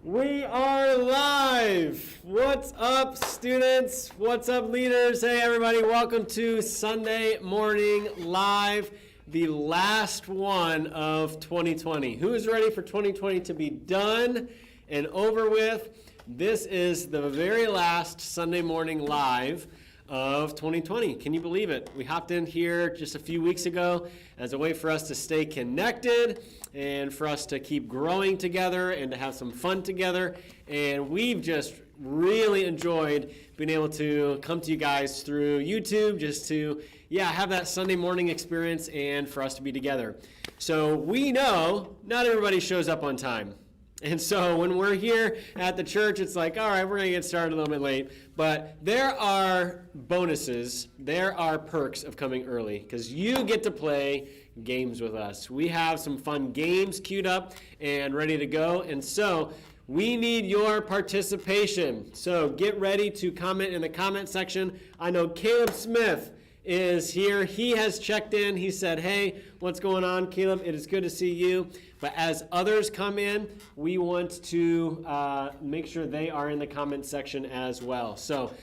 We are live. What's up, students? What's up, leaders? Hey, everybody. Welcome to Sunday Morning Live, the last one of 2020. Who is ready for 2020 to be done and over with? This is the very last Sunday Morning Live of 2020. Can you believe it? We hopped in here just a few weeks ago as a way for us to stay connected and for us to keep growing together and to have some fun together. And we've just really enjoyed being able to come to you guys through YouTube just to, have that Sunday morning experience and for us to be together. So we know not everybody shows up on time. And so when we're here at the church, it's like, all right, we're going to get started a little bit late. But there are bonuses, there are perks of coming early because you get to play games with us. We have some fun games queued up and ready to go. And so we need your participation. So get ready to comment in the comment section. I know Caleb Smith is here. He has checked in. He said, hey, what's going on, Caleb? It is good to see you. But as others come in, we want to make sure they are in the comment section as well. So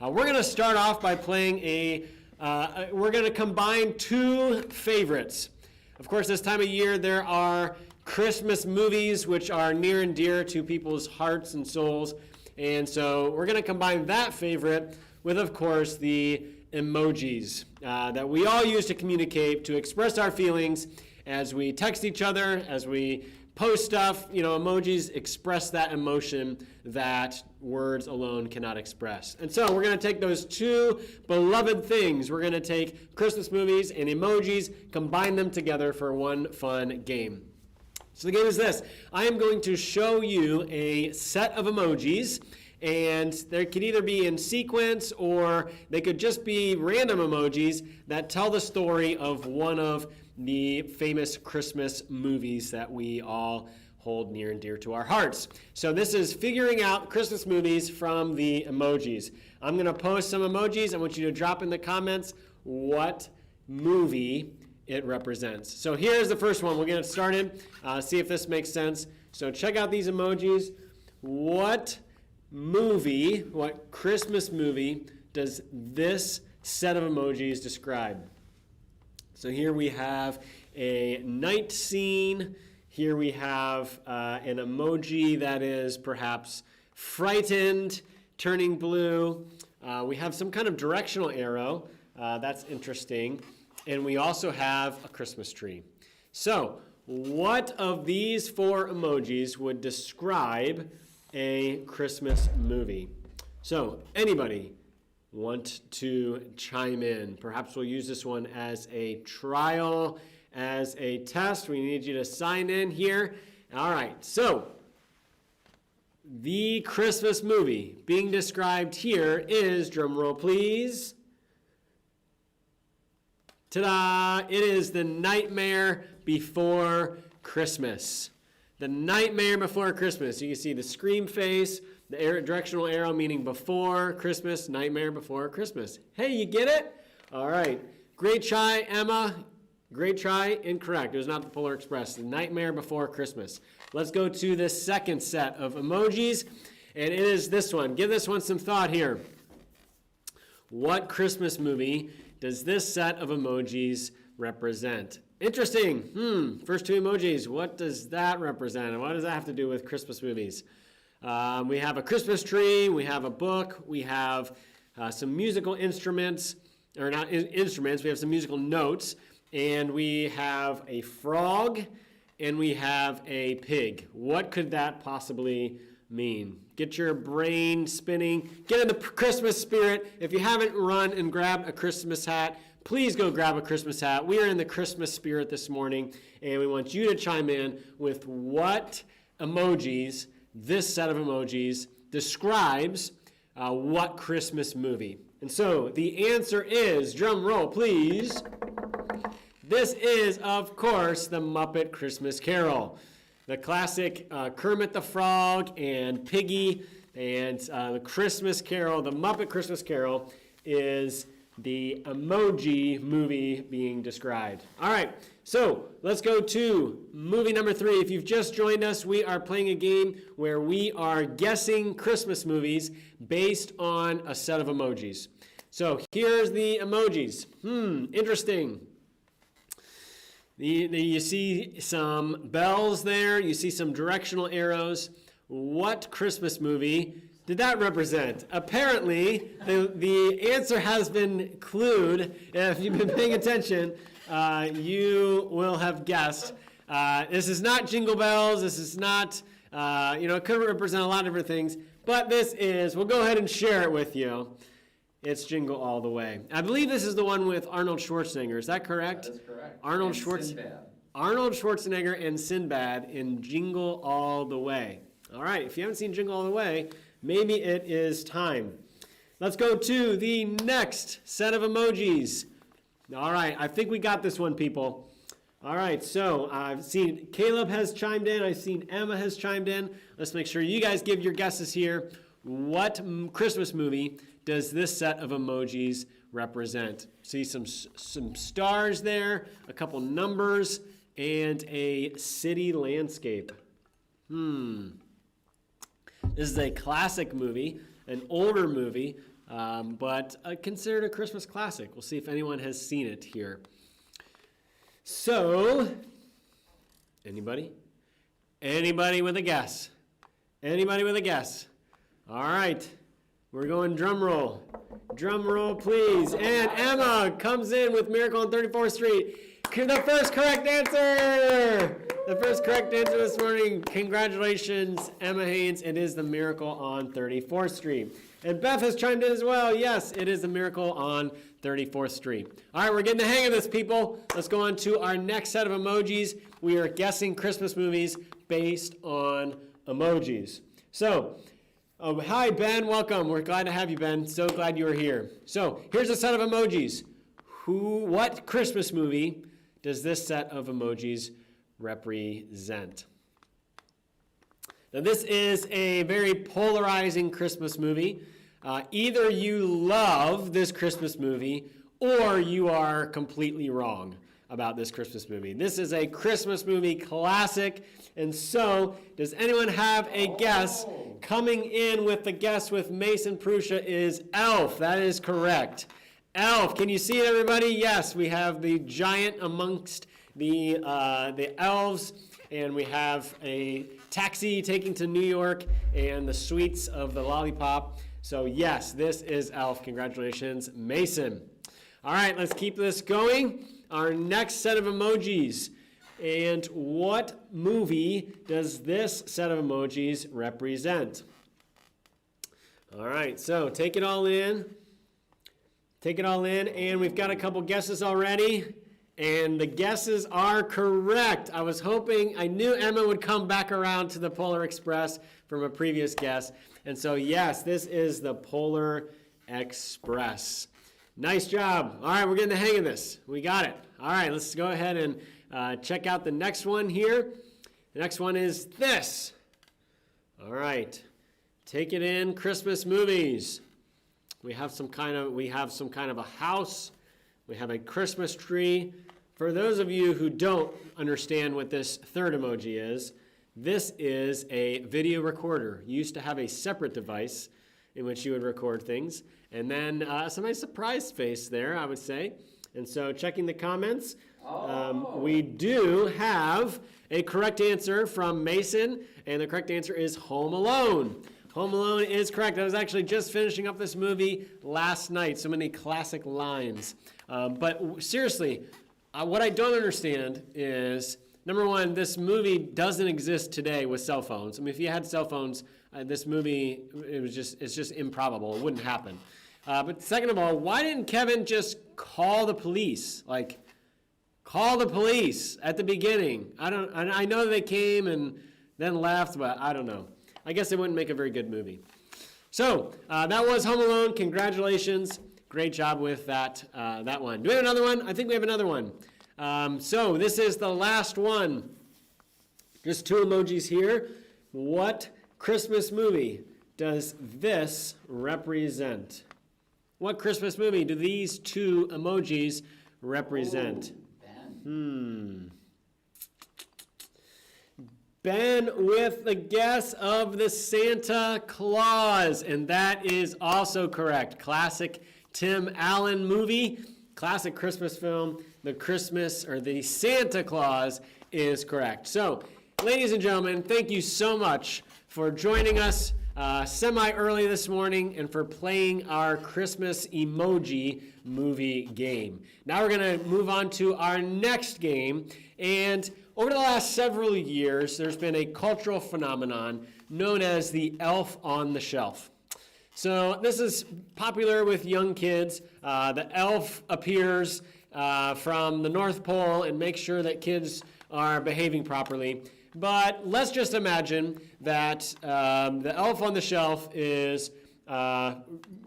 we're going to start off by playing we're going to combine two favorites. Of course, this time of year, there are Christmas movies, which are near and dear to people's hearts and souls. And so we're going to combine that favorite with, of course, the emojis that we all use to communicate, to express our feelings as we text each other, as we post stuff. Emojis express that emotion that words alone cannot express. And so we're going to take those two beloved things. We're going to take Christmas movies and emojis, combine them together for one fun game. So the game is this. I am going to show you a set of emojis, and they could either be in sequence or they could just be random emojis that tell the story of one of the famous Christmas movies that we all hold near and dear to our hearts. So this is figuring out Christmas movies from the emojis. I'm going to post some emojis. I want you to drop in the comments what movie it represents. So here's the first one. We'll get it started. See if this makes sense. So check out these emojis. What Christmas movie does this set of emojis describe? So here we have a night scene. Here we have an emoji that is perhaps frightened, turning blue. We have some kind of directional arrow. That's interesting. And we also have a Christmas tree. So what of these four emojis would describe a Christmas movie? So anybody want to chime in? Perhaps we'll use this one as a trial, as a test. We need you to sign in here. All right, so the Christmas movie being described here is, drum roll please, ta-da! It is The Nightmare Before Christmas. The Nightmare Before Christmas. You can see the scream face, the directional arrow meaning before Christmas, Nightmare Before Christmas. Hey, you get it? All right. Great try, Emma. Great try. Incorrect. It was not the Polar Express. The Nightmare Before Christmas. Let's go to the second set of emojis, and it is this one. Give this one some thought here. What Christmas movie does this set of emojis represent? Interesting. First two emojis. What does that represent? And what does that have to do with Christmas movies? We have a Christmas tree. We have a book. We have some musical instruments, or not instruments. We have some musical notes. And we have a frog. And we have a pig. What could that possibly mean? Get your brain spinning. Get in the Christmas spirit. If you haven't run and grabbed a Christmas hat, please go grab a Christmas hat. We are in the Christmas spirit this morning, and we want you to chime in with what emojis, this set of emojis, describes what Christmas movie. And so the answer is, drum roll please, this is, of course, the Muppet Christmas Carol. The classic Kermit the Frog and Piggy and the Christmas Carol, the Muppet Christmas Carol, is the emoji movie being described. All right, so let's go to movie number 3. If you've just joined us, we are playing a game where we are guessing Christmas movies based on a set of emojis. So here's the emojis. Interesting. You see some bells there. You see some directional arrows. What Christmas movie did that represent? Apparently, the answer has been clued. If you've been paying attention, you will have guessed. This is not Jingle Bells. This is not, it could represent a lot of different things. But this is, we'll go ahead and share it with you. It's Jingle All the Way. I believe this is the one with Arnold Schwarzenegger. Is that correct? That is correct. Arnold Schwarzenegger and Sinbad in Jingle All the Way. All right, if you haven't seen Jingle All the Way, maybe it is time. Let's go to the next set of emojis. All right, I think we got this one, people. All right, so I've seen Caleb has chimed in. I've seen Emma has chimed in. Let's make sure you guys give your guesses here. What Christmas movie does this set of emojis represent? See some stars there, a couple numbers, and a city landscape. This is a classic movie, an older movie, but considered a Christmas classic. We'll see if anyone has seen it here. So, anybody? Anybody with a guess? Anybody with a guess? All right, we're going drum roll. Drum roll, please. And Emma comes in with Miracle on 34th Street. The first correct answer! The first correct answer this morning. Congratulations, Emma Haynes. It is the Miracle on 34th Street. And Beth has chimed in as well. Yes, it is the Miracle on 34th Street. All right, we're getting the hang of this, people. Let's go on to our next set of emojis. We are guessing Christmas movies based on emojis. So, hi, Ben. Welcome. We're glad to have you, Ben. So glad you are here. So, here's a set of emojis. What Christmas movie does this set of emojis represent? Now, this is a very polarizing Christmas movie. Either you love this Christmas movie or you are completely wrong about this Christmas movie. This is a Christmas movie classic. And so, does anyone have a guess? Coming in with the guess with Mason Prussia is Elf. That is correct. Elf. Can you see it, everybody? Yes, we have the giant amongst the elves, and we have a taxi taking to New York and the sweets of the lollipop. So yes, this is Elf. Congratulations, Mason. All right, let's keep this going. Our next set of emojis. And what movie does this set of emojis represent? All right, so take it all in. Take it all in, and we've got a couple guesses already. And the guesses are correct. I was hoping, I knew Emma would come back around to the Polar Express from a previous guess. And so, yes, this is the Polar Express. Nice job. All right, we're getting the hang of this. We got it. All right, let's go ahead and check out the next one here. The next one is this. All right, take it in, Christmas movies. We have some kind of a house. We have a Christmas tree. For those of you who don't understand what this third emoji is, this is a video recorder. You used to have a separate device in which you would record things. And then some nice surprise face there, I would say. And so checking the comments, we do have a correct answer from Mason, and the correct answer is Home Alone. Home Alone is correct. I was actually just finishing up this movie last night. So many classic lines. But seriously, what I don't understand is, number one, this movie doesn't exist today with cell phones. I mean, if you had cell phones, this movie, it's just improbable. It wouldn't happen. But second of all, why didn't Kevin just call the police? Like, call the police at the beginning. I know they came and then left, but I don't know. I guess it wouldn't make a very good movie. So that was Home Alone. Congratulations. Great job with that one. Do we have another one? I think we have another one. So this is the last one. Just two emojis here. What Christmas movie does this represent? What Christmas movie do these two emojis represent? Ben. Ben with the guess of the Santa Claus, and that is also correct. Classic Tim Allen movie, classic Christmas film. The Santa Claus is correct. So, ladies and gentlemen, thank you so much for joining us semi-early this morning and for playing our Christmas emoji movie game. Now we're going to move on to our next game, and over the last several years, there's been a cultural phenomenon known as the elf on the shelf. So this is popular with young kids. The elf appears from the North Pole and makes sure that kids are behaving properly. But let's just imagine that the elf on the shelf is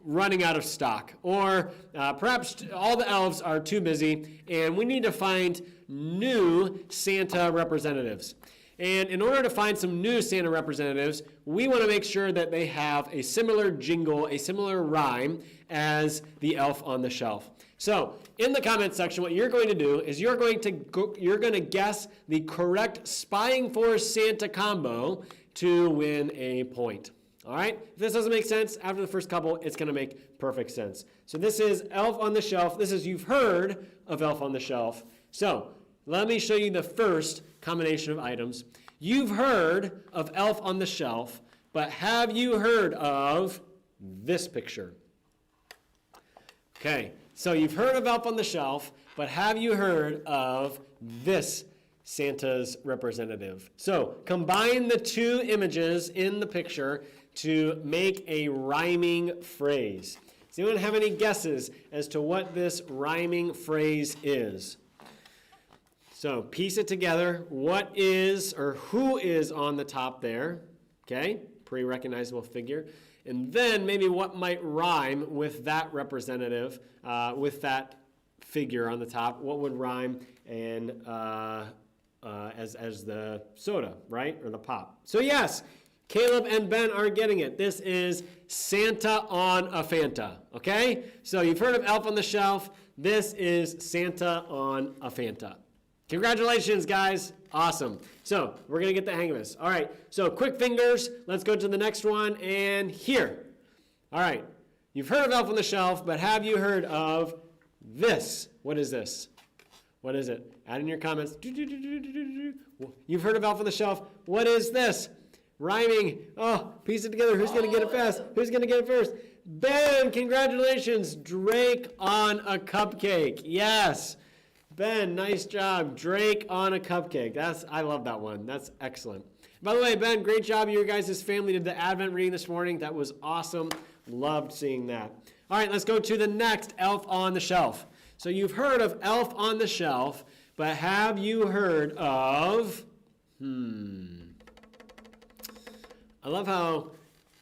running out of stock, or perhaps all the elves are too busy, and we need to find new Santa representatives. And in order to find some new Santa representatives, we want to make sure that they have a similar jingle, a similar rhyme as the elf on the shelf. So, in the comment section, what you're going to do is you're going to guess the correct Spying for Santa combo to win a point. All right? If this doesn't make sense after the first couple, it's going to make perfect sense. So this is Elf on the Shelf. You've heard of Elf on the Shelf. So let me show you the first combination of items. You've heard of Elf on the Shelf, but have you heard of this picture? Okay, so you've heard of Elf on the Shelf, but have you heard of this Santa's representative? So combine the two images in the picture to make a rhyming phrase. Does anyone have any guesses as to what this rhyming phrase is? So piece it together. What is or who is on the top there? Okay, pretty recognizable figure. And then maybe what might rhyme with that representative, with that figure on the top. What would rhyme and as the soda, right, or the pop? So yes, Caleb and Ben are getting it. This is Santa on a Fanta, okay? So you've heard of Elf on the Shelf. This is Santa on a Fanta. Congratulations, guys. Awesome. So we're going to get the hang of this. All right, so quick fingers. Let's go to the next one, and here. All right, you've heard of Elf on the Shelf, but have you heard of this? What is this? What is it? Add in your comments. You've heard of Elf on the Shelf. What is this? Rhyming. Oh, piece it together. Who's going to get it fast? Who's going to get it first? Ben, congratulations. Drake on a cupcake. Yes. Ben, nice job. Drake on a cupcake. I love that one. That's excellent. By the way, Ben, great job. Your guys' family did the Advent reading this morning. That was awesome. Loved seeing that. All right, let's go to the next Elf on the Shelf. So you've heard of Elf on the Shelf, but have you heard of... I love how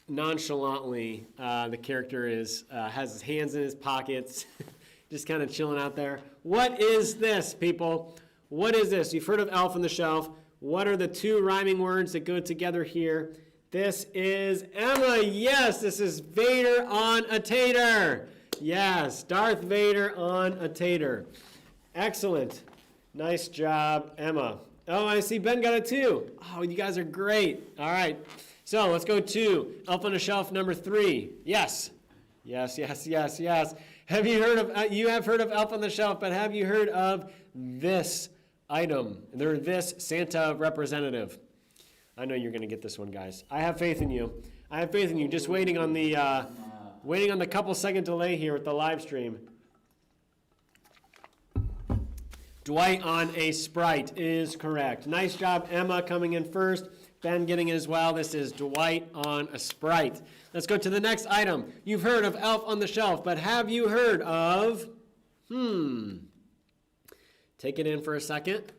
nonchalantly the character has his hands in his pockets, just kind of chilling out there. What is this, people? What is this? You've heard of Elf on the Shelf. What are the two rhyming words that go together here? This is Emma. Yes, this is Vader on a tater. Yes, Darth Vader on a tater. Excellent. Nice job, Emma. Oh, I see Ben got it too. Oh, you guys are great. All right. So let's go to Elf on the Shelf number 3. Yes. Yes. Have you heard of, you have heard of Elf on the Shelf, but have you heard of this item? They're this Santa representative. I know you're going to get this one, guys. I have faith in you. I have faith in you. Just waiting on the couple second delay here with the live stream. Dwight on a Sprite is correct. Nice job, Emma, coming in first. Ben getting it as well. This is Dwight on a Sprite. Let's go to the next item. You've heard of Elf on the Shelf, but have you heard of, Take it in for a second.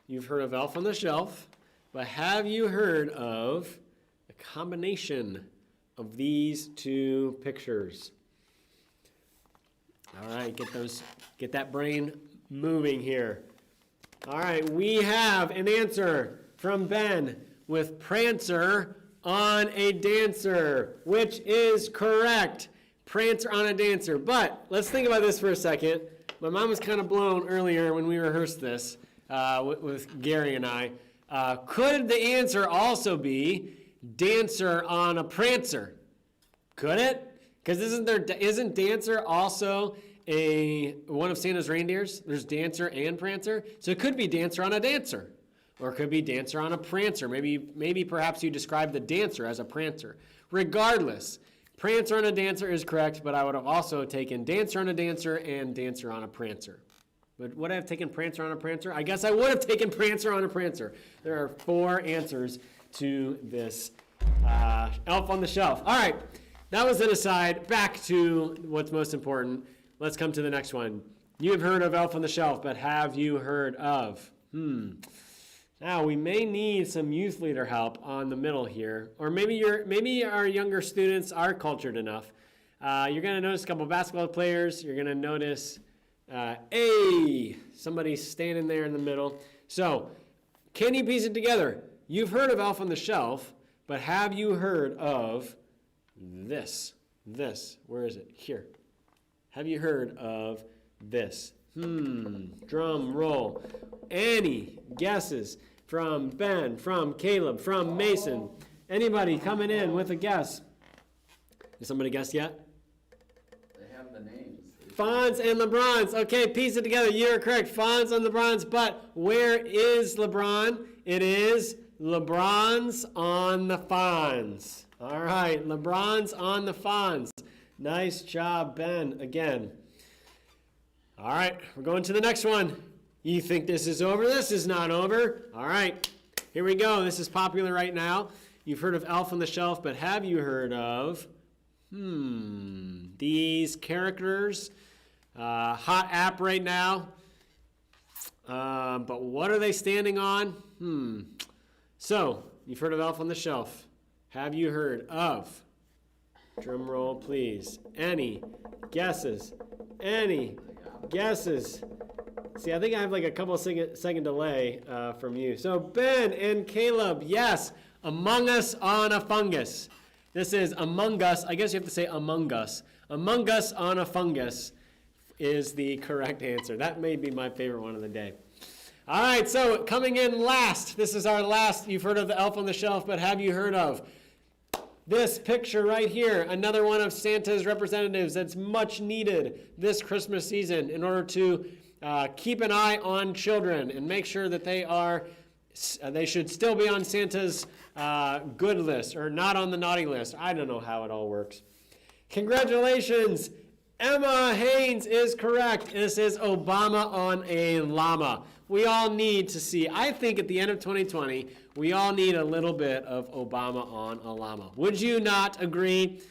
You've heard of Elf on the Shelf, but have you heard of a combination of these two pictures? All right, get that brain moving here. All right, we have an answer from Ben with Prancer on a Dancer, which is correct. Prancer on a Dancer. But let's think about this for a second. My mom was kind of blown earlier when we rehearsed this with Gary and I. Could the answer also be Dancer on a Prancer? Could it? Because isn't Dancer also one of Santa's reindeers? There's Dancer and Prancer. So it could be Dancer on a Dancer. Or it could be Dancer on a Prancer. Maybe perhaps you describe the Dancer as a Prancer. Regardless, Prancer on a Dancer is correct, but I would have also taken Dancer on a Dancer and Dancer on a Prancer. But would I have taken Prancer on a Prancer? I guess I would have taken Prancer on a Prancer. There are 4 answers to this Elf on the Shelf. All right, that was an aside. Back to what's most important. Let's come to the next one. You have heard of Elf on the Shelf, but have you heard of? Now, we may need some youth leader help on the middle here. Or maybe our younger students are cultured enough. You're going to notice a couple of basketball players. You're going to notice, somebody standing there in the middle. So, can you piece it together? You've heard of Elf on the Shelf, but have you heard of this? Where is it? Here. Have you heard of this? Drum roll. Any guesses from Ben, from Caleb, from Mason? Anybody coming in with a guess? Has somebody guessed yet? They have the names. Fonz and LeBrons. Okay, piece it together. You're correct. Fonz and LeBrons. But where is LeBron? It is LeBron's on the Fonz. All right, LeBron's on the Fonz. Nice job, Ben, again. All right, we're going to the next one. You think this is over? This is not over. All right, here we go. This is popular right now. You've heard of Elf on the Shelf, but have you heard of, these characters? Hot app right now. But what are they standing on? So, you've heard of Elf on the Shelf. Have you heard of? Drum roll, please. Any guesses? Any guesses? See, I think I have like a couple of second delay from you. So Ben and Caleb, yes, Among Us on a Fungus. This is Among Us. I guess you have to say Among Us. Among Us on a Fungus is the correct answer. That may be my favorite one of the day. All right, so coming in last. This is our last. You've heard of the Elf on the Shelf, but have you heard of this picture right here? Another one of Santa's representatives that's much needed this Christmas season in order to keep an eye on children and make sure that they should still be on Santa's good list or not on the naughty list. I don't know how it all works. Congratulations. Emma Haynes is correct. This is Obama on a llama. We all need to see, I think at the end of 2020, we all need a little bit of Obama on a llama. Would you not agree?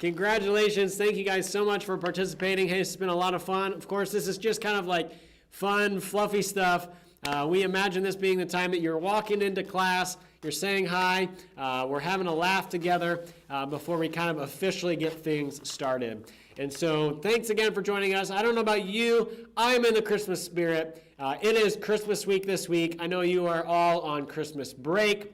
Congratulations. Thank you guys so much for participating. Hey, it's been a lot of fun. Of course, this is just kind of like fun, fluffy stuff. We imagine this being the time that you're walking into class, you're saying hi, we're having a laugh together before we kind of officially get things started. And so thanks again for joining us. I don't know about you, I'm in the Christmas spirit. It is Christmas week this week. I know you are all on Christmas break.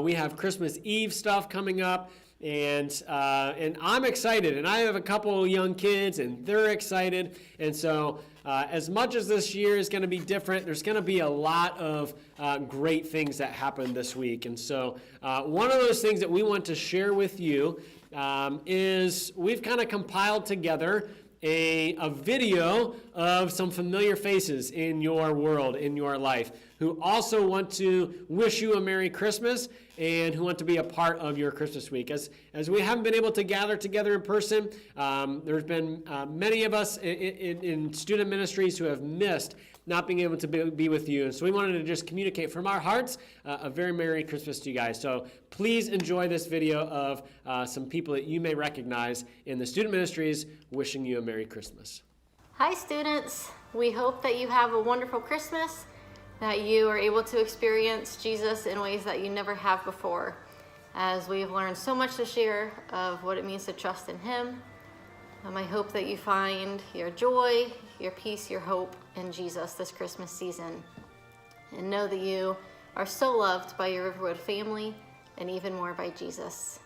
We have Christmas Eve stuff coming up. And I'm excited, and I have a couple young kids, and they're excited. And so as much as this year is going to be different, there's going to be a lot of great things that happen this week. And so one of those things that we want to share with you is we've kind of compiled together a video of some familiar faces in your world, in your life, who also want to wish you a Merry Christmas and who want to be a part of your Christmas week. As we haven't been able to gather together in person, there's been many of us in student ministries who have missed not being able to be with you. And so we wanted to just communicate from our hearts a very Merry Christmas to you guys. So please enjoy this video of some people that you may recognize in the student ministries wishing you a Merry Christmas. Hi students, we hope that you have a wonderful Christmas, that you are able to experience Jesus in ways that you never have before, as we've learned so much this year of what it means to trust in Him. I hope that you find your joy, your peace, your hope in Jesus this Christmas season, and know that you are so loved by your Riverwood family and even more by Jesus.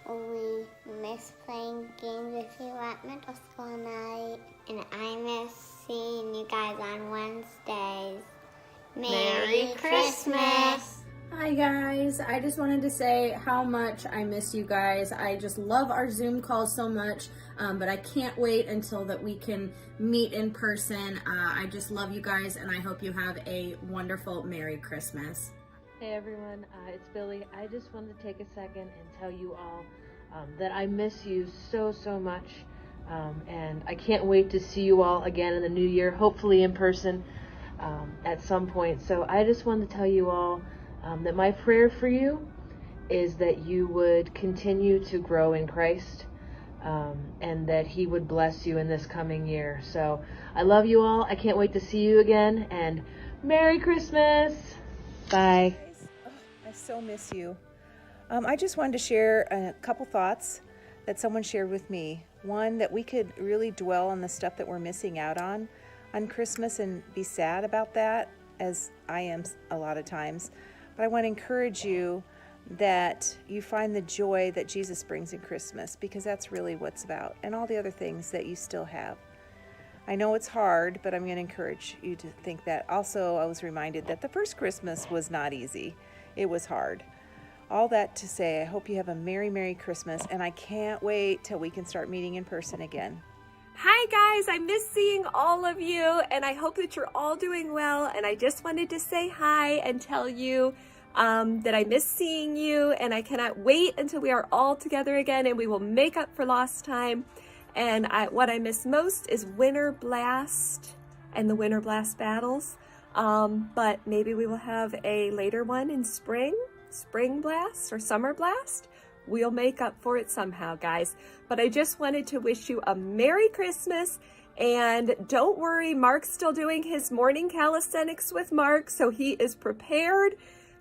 We miss playing games with you at middle school night. And I miss seeing you guys on Wednesdays. Merry Christmas! Hi guys, I just wanted to say how much I miss you guys. I just love our Zoom calls so much, but I can't wait until that we can meet in person. I just love you guys, and I hope you have a wonderful Merry Christmas. Hey everyone, it's Billy. I just wanted to take a second and tell you all that I miss you so much, and I can't wait to see you all again in the new year, hopefully in person at some point. So I just wanted to tell you all that my prayer for you is that you would continue to grow in Christ, and that He would bless you in this coming year. So I love you all. I can't wait to see you again, and Merry Christmas. Bye. I so miss you. I just wanted to share a couple thoughts that someone shared with me. One, that we could really dwell on the stuff that we're missing out on Christmas and be sad about that, as I am a lot of times. But I want to encourage you that you find the joy that Jesus brings in Christmas, because that's really what's about, and all the other things that you still have. I know it's hard, but I'm going to encourage you to think that. Also, I was reminded that the first Christmas was not easy. It was hard. All that to say, I hope you have a Merry Christmas, and I can't wait till we can start meeting in person again. Hi guys, I miss seeing all of you, and I hope that you're all doing well. And I just wanted to say hi and tell you that I miss seeing you, and I cannot wait until we are all together again and we will make up for lost time. And what I miss most is Winter Blast and the Winter Blast battles. But maybe we will have a later one in Spring Blast or Summer Blast. We'll make up for it somehow, guys. But I just wanted to wish you a Merry Christmas. And don't worry, Mark's still doing his morning calisthenics with Mark, so he is prepared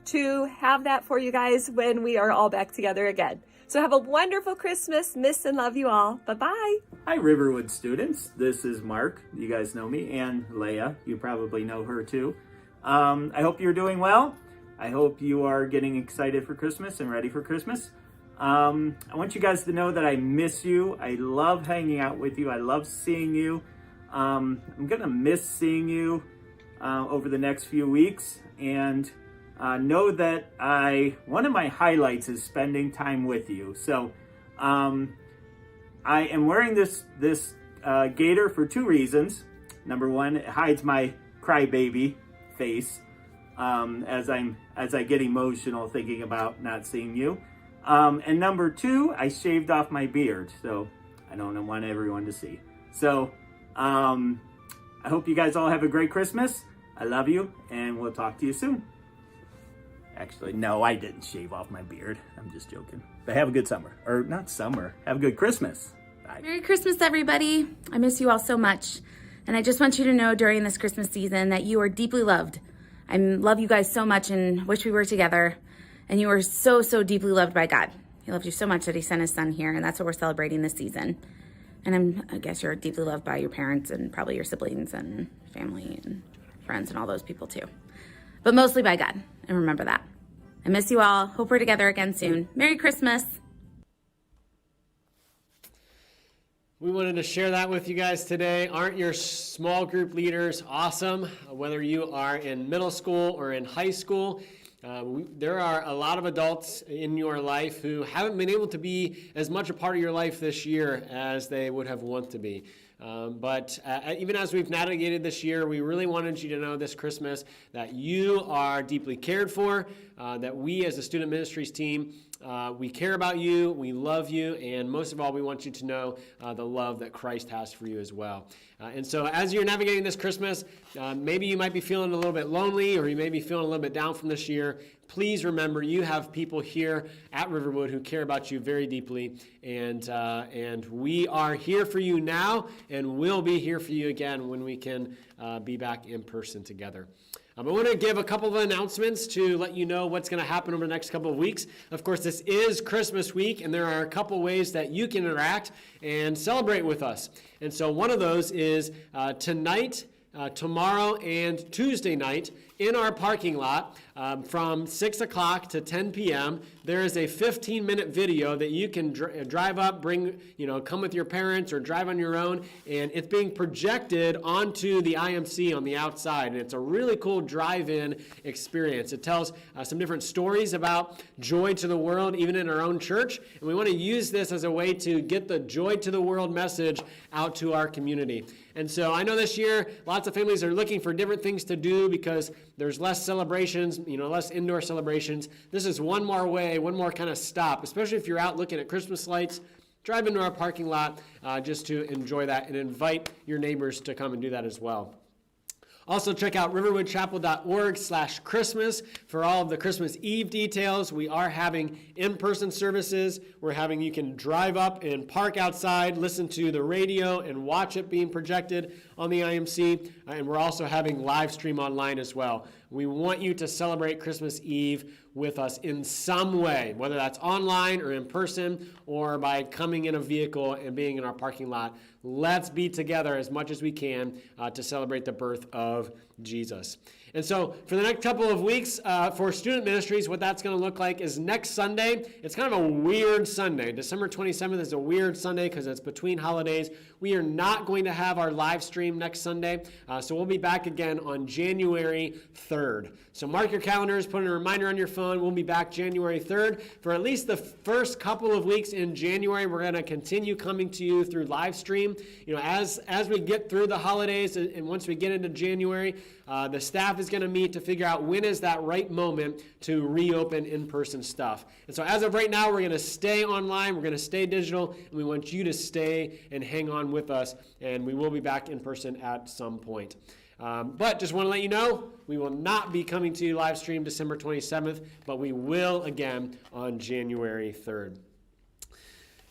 to have that for you guys when we are all back together again. So have a wonderful Christmas. Miss and love you all. Bye-bye. Hi, Riverwood students. This is Mark. You guys know me, and Leia. You probably know her too. I hope you're doing well. I hope you are getting excited for Christmas and ready for Christmas. I want you guys to know that I miss you. I love hanging out with you. I love seeing you. I'm going to miss seeing you over the next few weeks. And know that one of my highlights is spending time with you. So I am wearing this gaiter for two reasons. Number one, it hides my crybaby face as I get emotional thinking about not seeing you. And number two, I shaved off my beard, so I don't want everyone to see. So I hope you guys all have a great Christmas. I love you, and we'll talk to you soon. Actually, no, I didn't shave off my beard. I'm just joking. But have a good summer. Or not summer. Have a good Christmas. Bye. Merry Christmas, everybody. I miss you all so much. And I just want you to know during this Christmas season that you are deeply loved. I love you guys so much and wish we were together. And you are so deeply loved by God. He loved you so much that He sent His Son here, and that's what we're celebrating this season. And I guess you're deeply loved by your parents and probably your siblings and family and friends and all those people too. But mostly by God, and remember that. I miss you all. Hope we're together again soon. Merry Christmas. We wanted to share that with you guys today. Aren't your small group leaders awesome? Whether you are in middle school or in high school, there are a lot of adults in your life who haven't been able to be as much a part of your life this year as they would have wanted to be. But even as we've navigated this year, we really wanted you to know this Christmas that you are deeply cared for, that we as a student ministries team, we care about you, we love you, and most of all, we want you to know the love that Christ has for you as well. And so as you're navigating this Christmas, maybe you might be feeling a little bit lonely, or you may be feeling a little bit down from this year. Please remember you have people here at Riverwood who care about you very deeply, and we are here for you now, and we'll be here for you again when we can be back in person together. I want to give a couple of announcements to let you know what's going to happen over the next couple of weeks. Of course, this is Christmas week, and there are a couple ways that you can interact and celebrate with us. And so one of those is tonight, tomorrow, and Tuesday night in our parking lot from 6 o'clock to 10 p.m. There is a 15-minute video that you can drive up, come with your parents or drive on your own, and it's being projected onto the IMC on the outside, and it's a really cool drive-in experience. It tells some different stories about joy to the world, even in our own church, and we want to use this as a way to get the joy to the world message out to our community. And so I know this year, lots of families are looking for different things to do because there's less celebrations, less indoor celebrations. This is one more way, one more kind of stop, especially if you're out looking at Christmas lights. Drive into our parking lot just to enjoy that and invite your neighbors to come and do that as well. Also, check out riverwoodchapel.org/Christmas for all of the Christmas Eve details. We are having in-person services. You can drive up and park outside, listen to the radio, and watch it being projected on the IMC. And we're also having live stream online as well. We want you to celebrate Christmas Eve with us in some way, whether that's online or in person or by coming in a vehicle and being in our parking lot. Let's be together as much as we can to celebrate the birth of Jesus. And so for the next couple of weeks for student ministries, what that's going to look like is next Sunday. It's kind of a weird Sunday. December 27th is a weird Sunday because it's between holidays. We are not going to have our live stream next Sunday, so we'll be back again on January 3rd. So mark your calendars, put a reminder on your phone. We'll be back January 3rd. For at least the first couple of weeks in January, we're going to continue coming to you through live stream. As we get through the holidays and once we get into January, the staff is going to meet to figure out when is that right moment to reopen in-person stuff. And so as of right now, we're going to stay online, we're going to stay digital, and we want you to stay and hang on with us, and we will be back in person at some point. But just want to let you know, we will not be coming to you live stream December 27th, but we will again on January 3rd.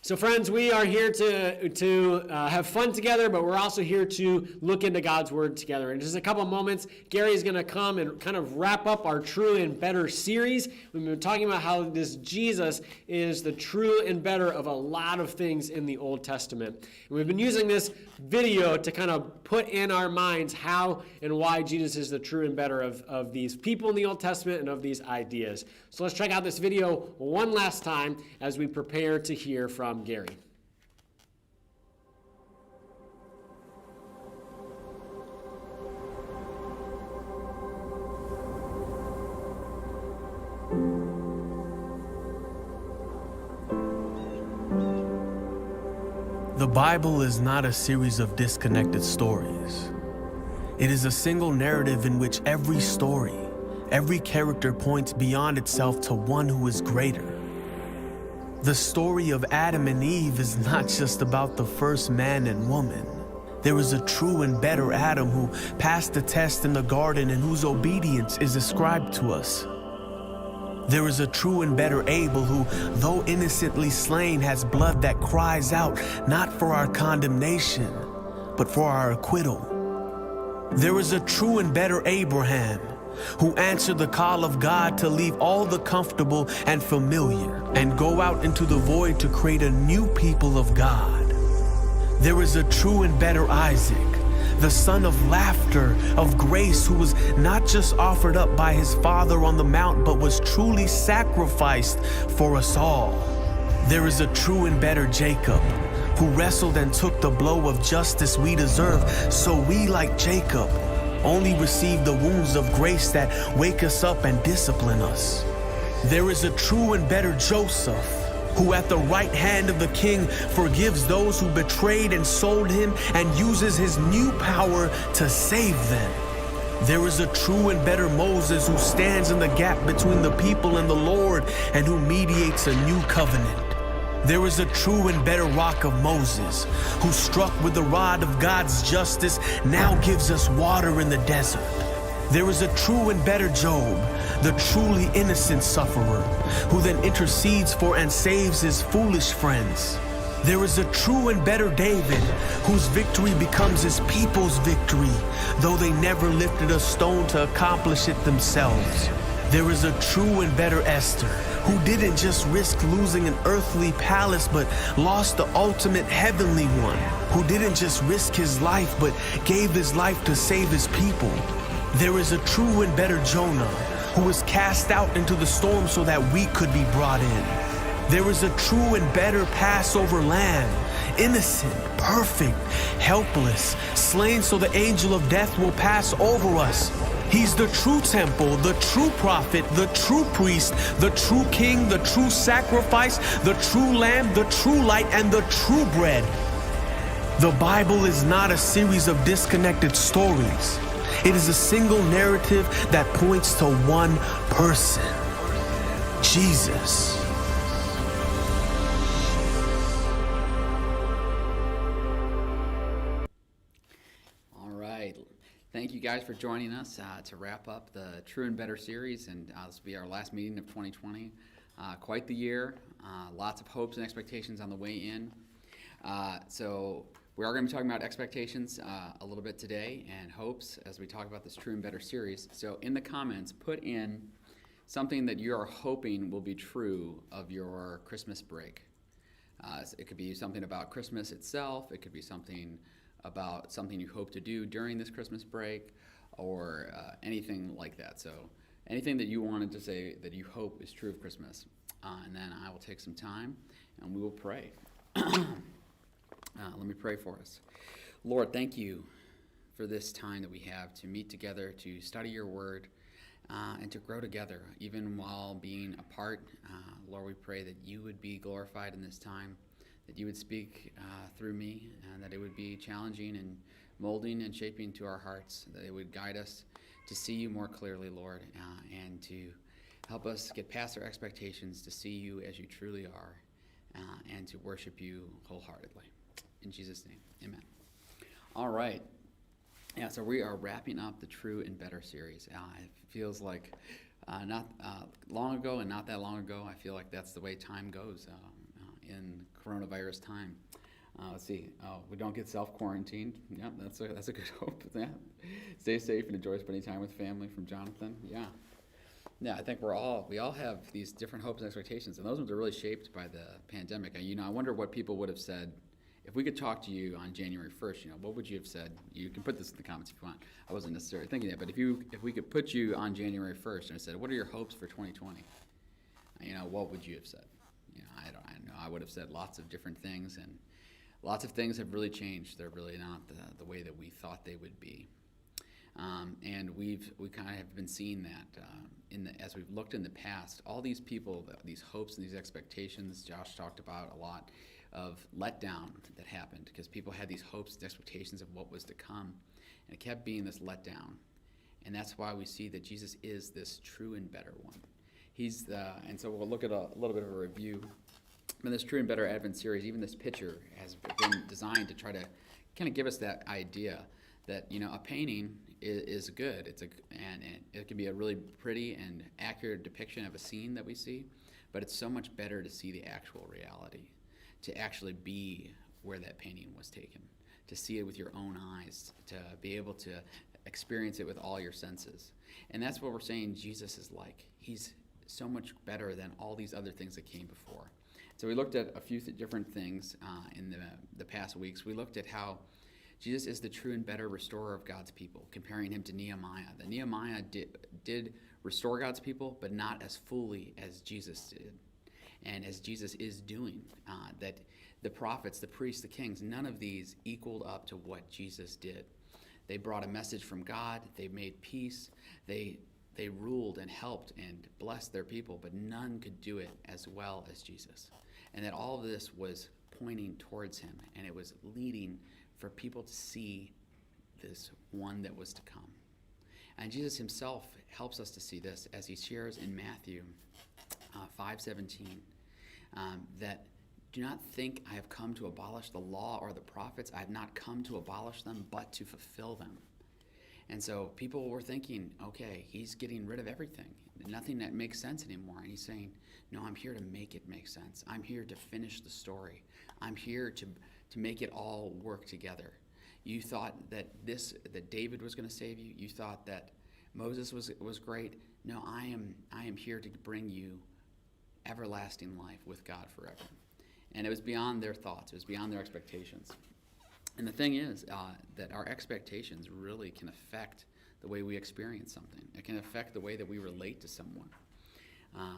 So friends, we are here to have fun together, but we're also here to look into God's Word together. In just a couple of moments, Gary is going to come and kind of wrap up our True and Better series. We've been talking about how this Jesus is the true and better of a lot of things in the Old Testament. And we've been using this video to kind of put in our minds how and why Jesus is the true and better of these people in the Old Testament and of these ideas. So let's check out this video one last time as we prepare to hear from Gary. The Bible is not a series of disconnected stories. It is a single narrative in which every story, every character points beyond itself to one who is greater. The story of Adam and Eve is not just about the first man and woman. There is a true and better Adam who passed the test in the garden and whose obedience is ascribed to us. There is a true and better Abel who, though innocently slain, has blood that cries out not for our condemnation, but for our acquittal. There is a true and better Abraham who answered the call of God to leave all the comfortable and familiar and go out into the void to create a new people of God. There is a true and better Isaac, the son of laughter, of grace, who was not just offered up by his father on the mount, but was truly sacrificed for us all. There is a true and better Jacob, who wrestled and took the blow of justice we deserve, so we, like Jacob, only receive the wounds of grace that wake us up and discipline us. There is a true and better Joseph, who at the right hand of the king forgives those who betrayed and sold him and uses his new power to save them. There is a true and better Moses who stands in the gap between the people and the Lord and who mediates a new covenant. There is a true and better rock of Moses, who struck with the rod of God's justice now gives us water in the desert. There is a true and better Job, the truly innocent sufferer, who then intercedes for and saves his foolish friends. There is a true and better David, whose victory becomes his people's victory, though they never lifted a stone to accomplish it themselves. There is a true and better Esther, who didn't just risk losing an earthly palace, but lost the ultimate heavenly one, who didn't just risk his life, but gave his life to save his people. There is a true and better Jonah who was cast out into the storm so that we could be brought in. There is a true and better Passover lamb, innocent, perfect, helpless, slain so the angel of death will pass over us. He's the true temple, the true prophet, the true priest, the true king, the true sacrifice, the true lamb, the true light, and the true bread. The Bible is not a series of disconnected stories. It is a single narrative that points to one person, Jesus. All right. Thank you guys for joining us to wrap up the True and Better series, and this will be our last meeting of 2020. Quite the year, lots of hopes and expectations on the way in. So we are going to be talking about expectations a little bit today and hopes as we talk about this True and Better series. So in the comments, put in something that you are hoping will be true of your Christmas break. It could be something about Christmas itself. It could be something about something you hope to do during this Christmas break, or anything like that. So anything that you wanted to say that you hope is true of Christmas. And then I will take some time and we will pray. Let me pray for us. Lord, thank you for this time that we have to meet together, to study your word, and to grow together, even while being apart. Lord, we pray that you would be glorified in this time, that you would speak through me, and that it would be challenging and molding and shaping to our hearts, that it would guide us to see you more clearly, Lord, and to help us get past our expectations to see you as you truly are, and to worship you wholeheartedly. In Jesus' name, amen. All right. Yeah, so we are wrapping up the True and Better series. It feels like not long ago and not that long ago. I feel like that's the way time goes in coronavirus time. Let's see. We don't get self-quarantined. Yeah, that's a good hope. Yeah. Stay safe and enjoy spending time with family from Jonathan. Yeah, I think we all have these different hopes and expectations, and those ones are really shaped by the pandemic. I wonder what people would have said if we could talk to you on January 1st. What would you have said? You can put this in the comments if you want. I wasn't necessarily thinking that, but if we could put you on January 1st and I said, what are your hopes for 2020? What would you have said? I don't know. I would have said lots of different things, and lots of things have really changed. They're really not the way that we thought they would be. And we kind of have been seeing that as we've looked in the past. All these people, these hopes and these expectations, Josh talked about a lot of letdown that happened because people had these hopes and expectations of what was to come, and it kept being this letdown. And that's why we see that Jesus is this true and better one. And so we'll look at a little bit of a review. In this True and Better Advent series, even this picture has been designed to try to kind of give us that idea that a painting is good. And it can be a really pretty and accurate depiction of a scene that we see, but it's so much better to see the actual reality, to actually be where that painting was taken, to see it with your own eyes, to be able to experience it with all your senses. And that's what we're saying Jesus is like. He's so much better than all these other things that came before. So we looked at a few different things in the past weeks. We looked at how Jesus is the true and better restorer of God's people, comparing him to Nehemiah. That Nehemiah did restore God's people, but not as fully as Jesus did, and as Jesus is doing. That the prophets, the priests, the kings, none of these equaled up to what Jesus did. They brought a message from God. They made peace. They ruled and helped and blessed their people, but none could do it as well as Jesus. And that all of this was pointing towards him, and it was leading for people to see this one that was to come. And Jesus himself helps us to see this as he shares in Matthew 5:17, that do not think I have come to abolish the law or the prophets. I have not come to abolish them, but to fulfill them. And so people were thinking, okay, he's getting rid of everything. Nothing that makes sense anymore. And he's saying, no, I'm here to make it make sense. I'm here to finish the story. I'm here to make it all work together. You thought that David was going to save you. You thought that Moses was great. No, I am here to bring you everlasting life with God forever. And it was beyond their thoughts. It was beyond their expectations. And the thing is that our expectations really can affect the way we experience something. It can affect the way that we relate to someone.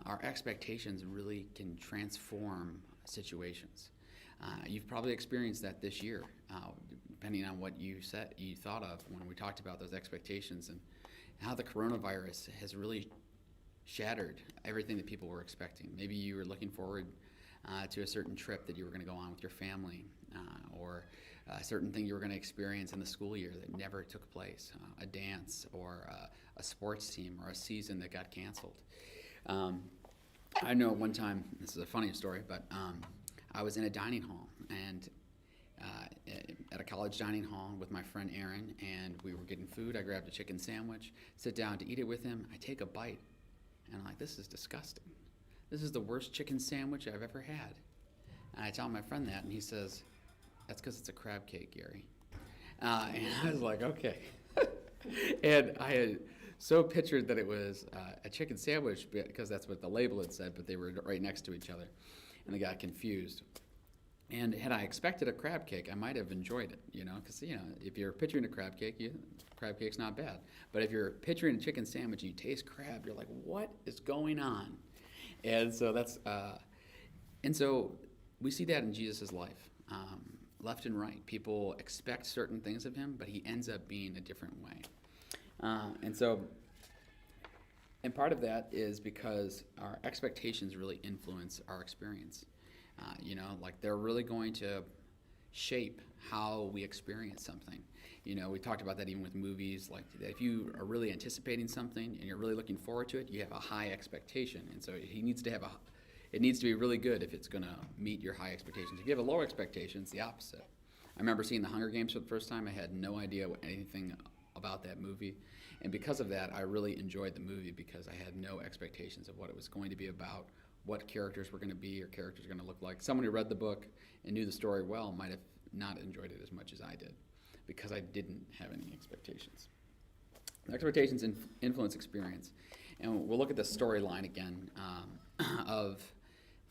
Our expectations really can transform situations. You've probably experienced that this year, depending on what you thought of when we talked about those expectations and how the coronavirus has really shattered everything that people were expecting. Maybe you were looking forward to a certain trip that you were going to go on with your family, or a certain thing you were going to experience in the school year that never took place, a dance or a sports team or a season that got canceled. I know one time, this is a funny story, but I was in a dining hall and at a college dining hall with my friend Aaron, and we were getting food. I grabbed a chicken sandwich, sit down to eat it with him. I take a bite, and I'm like, this is disgusting. This is the worst chicken sandwich I've ever had. And I tell my friend that, and he says, that's because it's a crab cake, Gary. And I was like, okay. And I had so pictured that it was a chicken sandwich because that's what the label had said, but they were right next to each other, and I got confused. And had I expected a crab cake, I might have enjoyed it, because, if you're picturing a crab cake, crab cake's not bad. But if you're picturing a chicken sandwich and you taste crab, you're like, what is going on? And so so we see that in Jesus' life, left and right. People expect certain things of him, but he ends up being a different way. And part of that is because our expectations really influence our experience. They're really going to shape how we experience something. We talked about that even with movies. Like, if you are really anticipating something and you're really looking forward to it, you have a high expectation. And so it needs to be really good if it's going to meet your high expectations. If you have a low expectation, it's the opposite. I remember seeing The Hunger Games for the first time. I had no idea anything about that movie. And because of that, I really enjoyed the movie because I had no expectations of what it was going to be about, what characters were going to be or characters were going to look like. Someone who read the book and knew the story well might have not enjoyed it as much as I did because I didn't have any expectations. Expectations influence experience. And we'll look at the storyline again of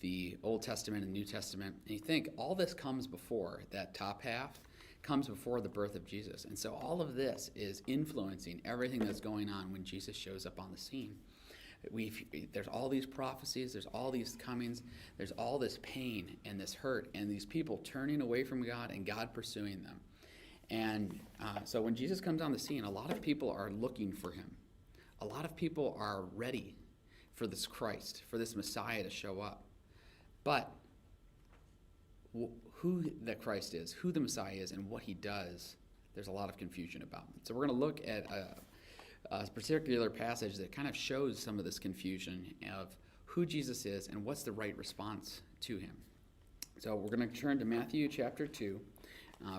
the Old Testament and New Testament. And you think all this comes before, that top half comes before the birth of Jesus. And so all of this is influencing everything that's going on when Jesus shows up on the scene. There's all these prophecies, there's all these comings, there's all this pain and this hurt and these people turning away from God and God pursuing them. And so when Jesus comes on the scene, a lot of people are looking for him. A lot of people are ready for this Christ, for this Messiah to show up. But who the Christ is, who the Messiah is, and what he does, there's a lot of confusion about. So we're going to look at a particular passage that kind of shows some of this confusion of who Jesus is and what's the right response to him. So we're going to turn to Matthew chapter 2,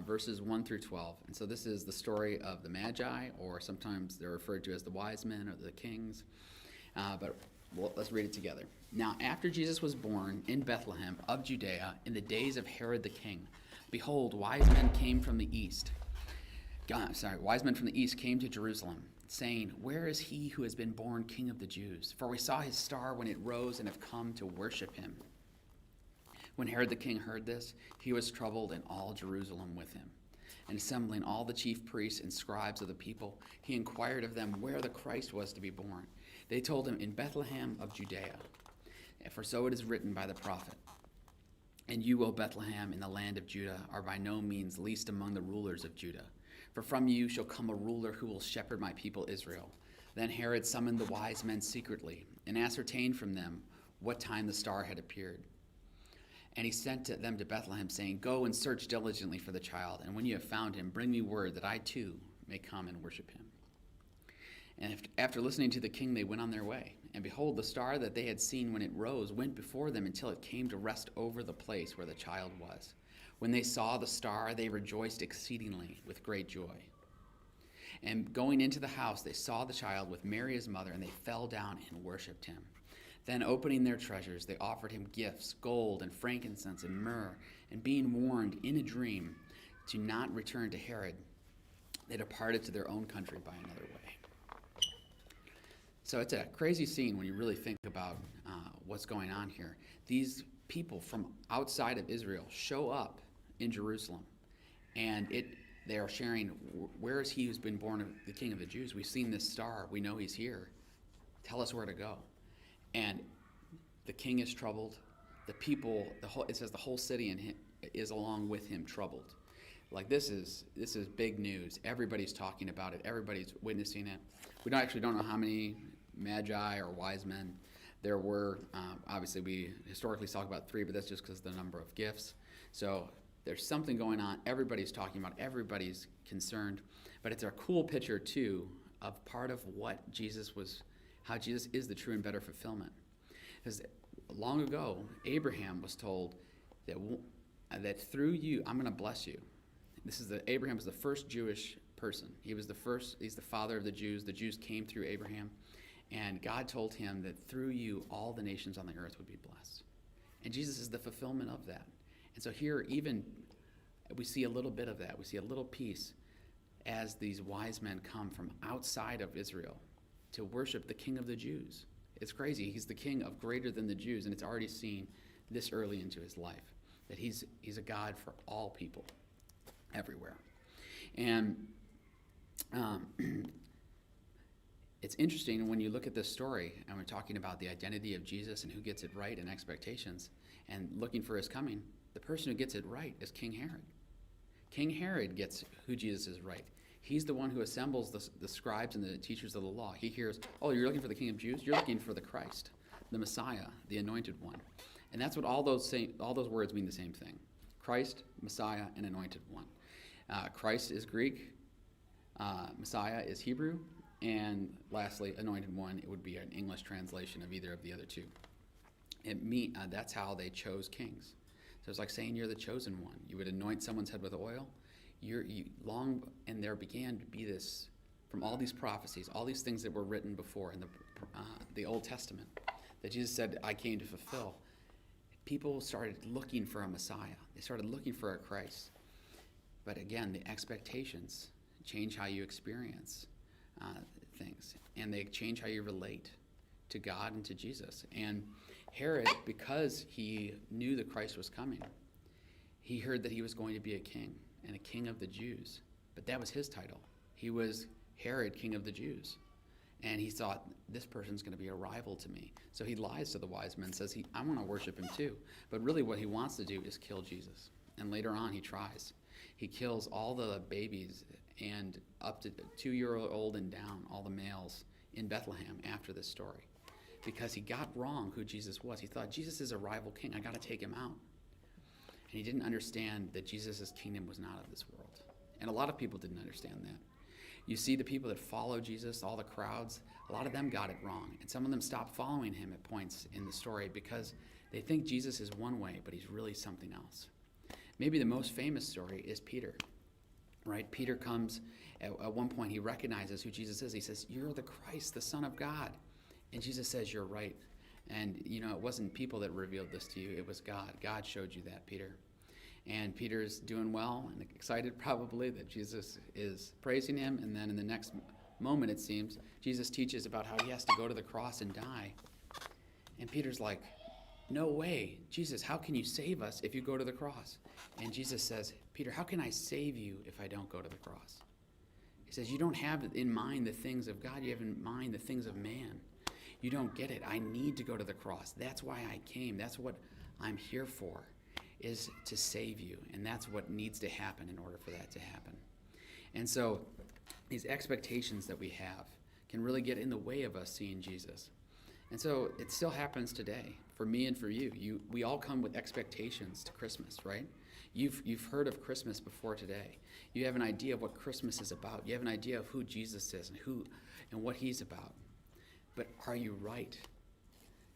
verses 1 through 12. And so this is the story of the Magi, or sometimes they're referred to as the wise men or the kings. Let's read it together. Now, after Jesus was born in Bethlehem of Judea in the days of Herod the king, behold, wise men from the east came to Jerusalem, saying, where is he who has been born King of the Jews? For we saw his star when it rose and have come to worship him. When Herod the king heard this, he was troubled, and all Jerusalem with him. And assembling all the chief priests and scribes of the people, he inquired of them where the Christ was to be born. They told him, in Bethlehem of Judea. For so it is written by the prophet, and you, O Bethlehem, in the land of Judah, are by no means least among the rulers of Judah. For from you shall come a ruler who will shepherd my people Israel. Then Herod summoned the wise men secretly, and ascertained from them what time the star had appeared. And he sent them to Bethlehem, saying, go and search diligently for the child, and when you have found him, bring me word that I too may come and worship him. And after listening to the king, they went on their way. And behold, the star that they had seen when it rose went before them until it came to rest over the place where the child was. When they saw the star, they rejoiced exceedingly with great joy. And going into the house, they saw the child with Mary his mother, and they fell down and worshipped him. Then opening their treasures, they offered him gifts, gold and frankincense and myrrh. And being warned in a dream to not return to Herod, they departed to their own country by another way. So it's a crazy scene when you really think about what's going on here. These people from outside of Israel show up in Jerusalem, and they are sharing, where is he who's been born of the King of the Jews? We've seen this star. We know he's here. Tell us where to go. And the king is troubled. The people, it says the whole city is along with him troubled. Like this is big news. Everybody's talking about it. Everybody's witnessing it. We don't know how many magi or wise men there were. Obviously, we historically talk about 3, but that's just because of the number of gifts. So there's something going on. Everybody's talking about it. Everybody's concerned. But it's a cool picture, too, of part of what how Jesus is the true and better fulfillment. Because long ago, Abraham was told that through you, I'm going to bless you. Abraham was the first Jewish person. He's the father of the Jews. The Jews came through Abraham. And God told him that through you, all the nations on the earth would be blessed. And Jesus is the fulfillment of that. And so here, even we see a little bit of that. We see a little piece as these wise men come from outside of Israel to worship the King of the Jews. It's crazy. He's the king of greater than the Jews, and it's already seen this early into his life, that he's a God for all people, everywhere. And it's interesting when you look at this story, and we're talking about the identity of Jesus and who gets it right and expectations, and looking for his coming. The person who gets it right is King Herod. King Herod gets who Jesus is right. He's the one who assembles the scribes and the teachers of the law. He hears, oh, you're looking for the King of Jews? You're looking for the Christ, the Messiah, the anointed one. And that's what all those words mean the same thing. Christ, Messiah, and anointed one. Christ is Greek. Messiah is Hebrew. And lastly, anointed one, it would be an English translation of either of the other two. That's how they chose kings. So it's like saying you're the chosen one. You would anoint someone's head with oil. And there began to be this, from all these prophecies, all these things that were written before in the Old Testament, that Jesus said, I came to fulfill. People started looking for a Messiah. They started looking for a Christ. But again, the expectations change how you experience things, and they change how you relate to God and to Jesus. And Herod, because he knew the Christ was coming, he heard that he was going to be a king, and a king of the Jews. But that was his title. He was Herod, king of the Jews. And he thought, this person's going to be a rival to me. So he lies to the wise men, says, I want to worship him too. But really what he wants to do is kill Jesus. And later on he tries. He kills all the babies and up to 2-year-old and down, all the males in Bethlehem after this story. Because he got wrong who Jesus was. He thought, Jesus is a rival king. I got to take him out. And he didn't understand that Jesus' kingdom was not of this world. And a lot of people didn't understand that. You see the people that follow Jesus, all the crowds, a lot of them got it wrong. And some of them stopped following him at points in the story because they think Jesus is one way, but he's really something else. Maybe the most famous story is Peter, right? Peter comes, at one point he recognizes who Jesus is. He says, you're the Christ, the Son of God. And Jesus says, you're right. And, it wasn't people that revealed this to you. It was God. God showed you that, Peter. And Peter's doing well and excited probably that Jesus is praising him. And then in the next moment, it seems, Jesus teaches about how he has to go to the cross and die. And Peter's like, no way. Jesus, how can you save us if you go to the cross? And Jesus says, Peter, how can I save you if I don't go to the cross? He says, you don't have in mind the things of God. You have in mind the things of man. You don't get it. I need to go to the cross. That's why I came. That's what I'm here for, is to save you. And that's what needs to happen in order for that to happen. And so these expectations that we have can really get in the way of us seeing Jesus. And so it still happens today for me and for you. We all come with expectations to Christmas, right? You've heard of Christmas before today. You have an idea of what Christmas is about. You have an idea of who Jesus is and what he's about. But are you right?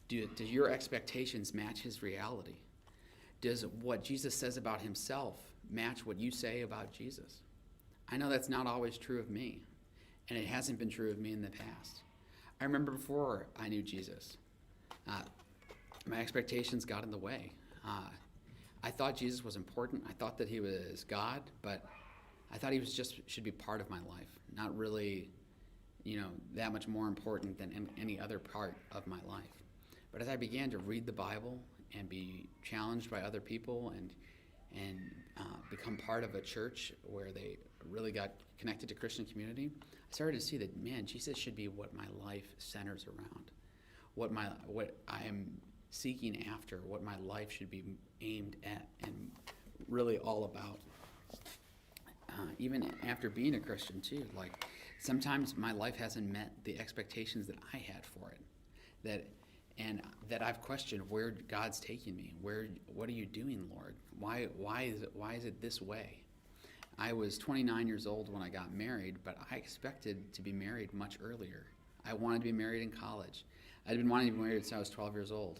Do your expectations match his reality? Does what Jesus says about himself match what you say about Jesus? I know that's not always true of me, and it hasn't been true of me in the past. I remember before I knew Jesus, my expectations got in the way. I thought Jesus was important. I thought that he was God, but I thought he should be part of my life, not really that much more important than any other part of my life. But as I began to read the Bible and be challenged by other people and become part of a church where they really got connected to Christian community, I started to see that, man, Jesus should be what my life centers around, what I am seeking after, what my life should be aimed at and really all about. Even after being a Christian too, like sometimes my life hasn't met the expectations that I had for it, that I've questioned where God's taking me. What are you doing, Lord? Why is it this way? I was 29 years old when I got married, but I expected to be married much earlier. I wanted to be married in college. I'd been wanting to be married since I was 12 years old.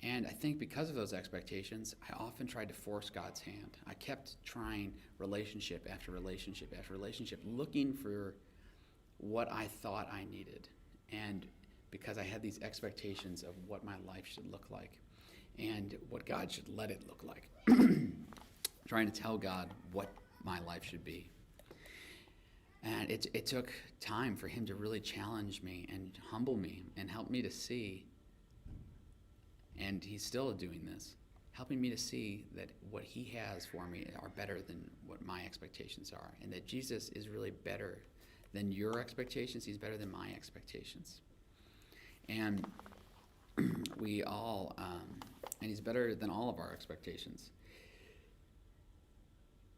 And I think because of those expectations, I often tried to force God's hand. I kept trying relationship after relationship after relationship, looking for what I thought I needed. And because I had these expectations of what my life should look like and what God should let it look like. Trying to tell God what my life should be. And it took time for him to really challenge me and humble me and help me to see, and he's still doing this, helping me to see that what he has for me are better than what my expectations are, and that Jesus is really better than your expectations. He's better than my expectations. And we all, and he's better than all of our expectations.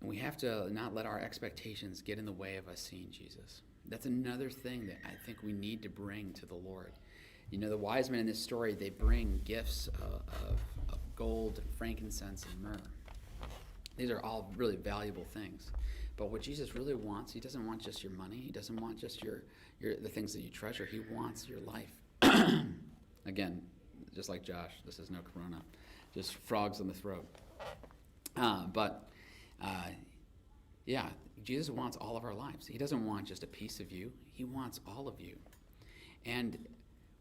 And we have to not let our expectations get in the way of us seeing Jesus. That's another thing that I think we need to bring to the Lord. You know, the wise men in this story, they bring gifts of gold and frankincense and myrrh. These are all really valuable things. But what Jesus really wants, he doesn't want just your money. He doesn't want just the things that you treasure. He wants your life. Again, just like Josh, this is no corona, just frogs in the throat. Yeah, Jesus wants all of our lives. He doesn't want just a piece of you. He wants all of you. And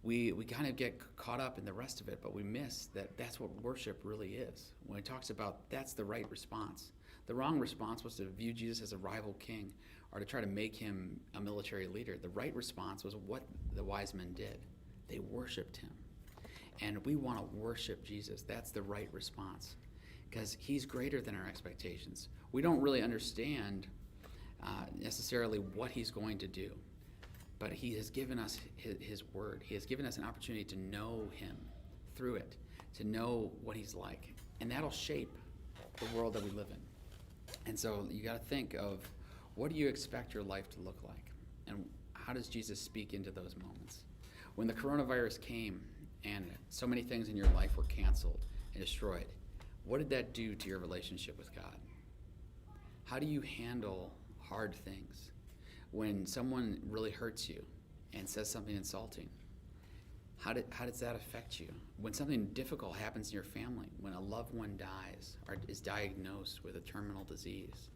we kind of get caught up in the rest of it, but we miss that that's what worship really is. When it talks about that's the right response. The wrong response was to view Jesus as a rival king or to try to make him a military leader. The right response was what the wise men did. They worshiped him. And we want to worship Jesus. That's the right response because he's greater than our expectations. We don't really understand necessarily what he's going to do, but he has given us his word. He has given us an opportunity to know him through it, to know what he's like, and that'll shape the world that we live in. And so you got to think of what do you expect your life to look like, and how does Jesus speak into those moments? When the coronavirus came and so many things in your life were canceled and destroyed, what did that do to your relationship with God? How do you handle hard things? When someone really hurts you and says something insulting, how does that affect you? When something difficult happens in your family, when a loved one dies or is diagnosed with a terminal disease,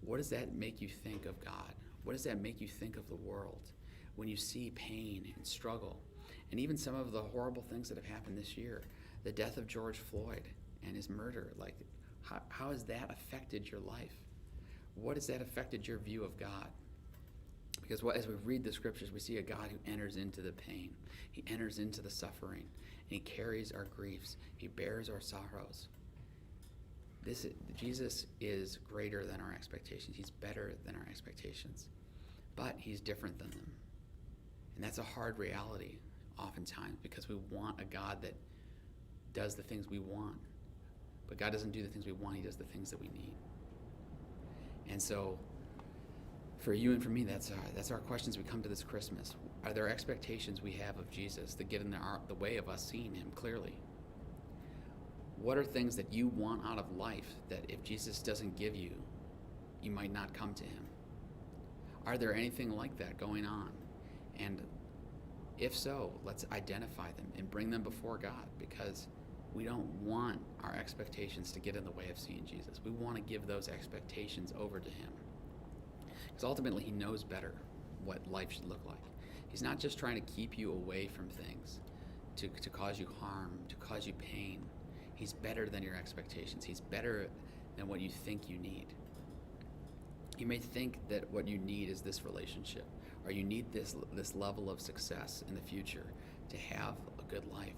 what does that make you think of God? What does that make you think of the world? When you see pain and struggle, and even some of the horrible things that have happened this year, the death of George Floyd and his murder, like how has that affected your life? What has that affected your view of God? Because as we read the scriptures, we see a God who enters into the pain. He enters into the suffering, and he carries our griefs. He bears our sorrows. Jesus is greater than our expectations. He's better than our expectations, but he's different than them. And that's a hard reality oftentimes because we want a God that does the things we want. But God doesn't do the things we want. He does the things that we need. And so for you and for me, that's our questions we come to this Christmas. Are there expectations we have of Jesus that get in the way of us seeing him clearly? What are things that you want out of life that if Jesus doesn't give you, you might not come to him? Are there anything like that going on? And if so, let's identify them and bring them before God, because we don't want our expectations to get in the way of seeing Jesus. We want to give those expectations over to him. Because ultimately, he knows better what life should look like. He's not just trying to keep you away from things to cause you harm, to cause you pain. He's better than your expectations. He's better than what you think you need. You may think that what you need is this relationship, or you need this level of success in the future to have a good life.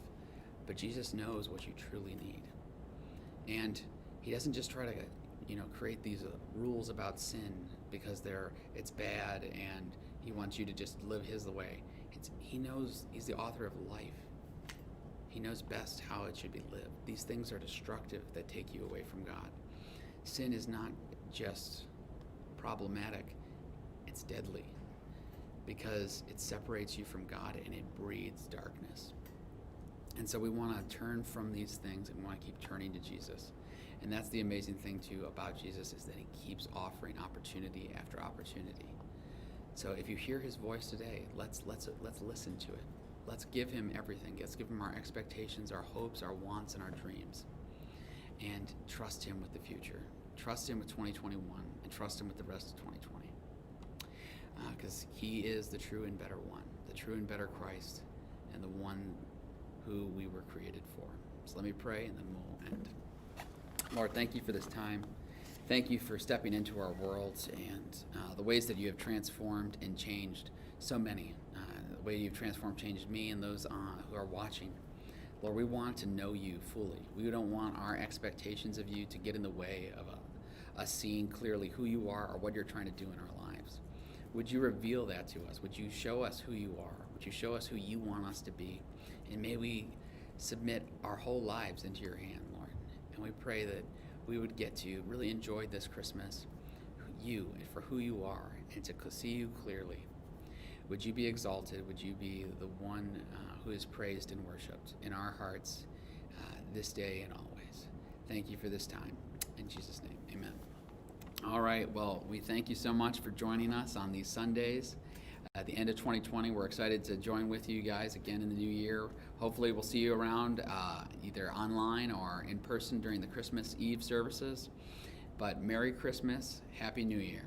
But Jesus knows what you truly need. And he doesn't just try to, create these rules about sin because it's bad, and he wants you to just live his way. He knows he's the author of life. He knows best how it should be lived. These things are destructive that take you away from God. Sin is not just problematic, it's deadly because it separates you from God and it breeds darkness. And so we want to turn from these things and we want to keep turning to Jesus. And that's the amazing thing too about Jesus, is that he keeps offering opportunity after opportunity. So if you hear his voice today, let's listen to it. Let's give him everything. Let's give him our expectations, our hopes, our wants, and our dreams. And trust him with the future. Trust him with 2021, and trust him with the rest of 2020. Because he is the true and better one, the true and better Christ, and the one who we were created for. So let me pray, and then we'll end. Lord, thank you for this time. Thank you for stepping into our worlds and the ways that you have transformed and changed so many. The way you've transformed, changed me and those who are watching. Lord, we want to know you fully. We don't want our expectations of you to get in the way of us seeing clearly who you are or what you're trying to do in our lives. Would you reveal that to us? Would you show us who you are? Would you show us who you want us to be? And may we submit our whole lives into your hand, Lord. And we pray that we would get to really enjoy this Christmas, you and for who you are, and to see you clearly. Would you be exalted? Would you be the one who is praised and worshiped in our hearts this day and always? Thank you for this time. In Jesus' name, amen. All right, well, we thank you so much for joining us on these Sundays. At the end of 2020, we're excited to join with you guys again in the new year. Hopefully we'll see you around either online or in person during the Christmas Eve services. But Merry Christmas, Happy New Year.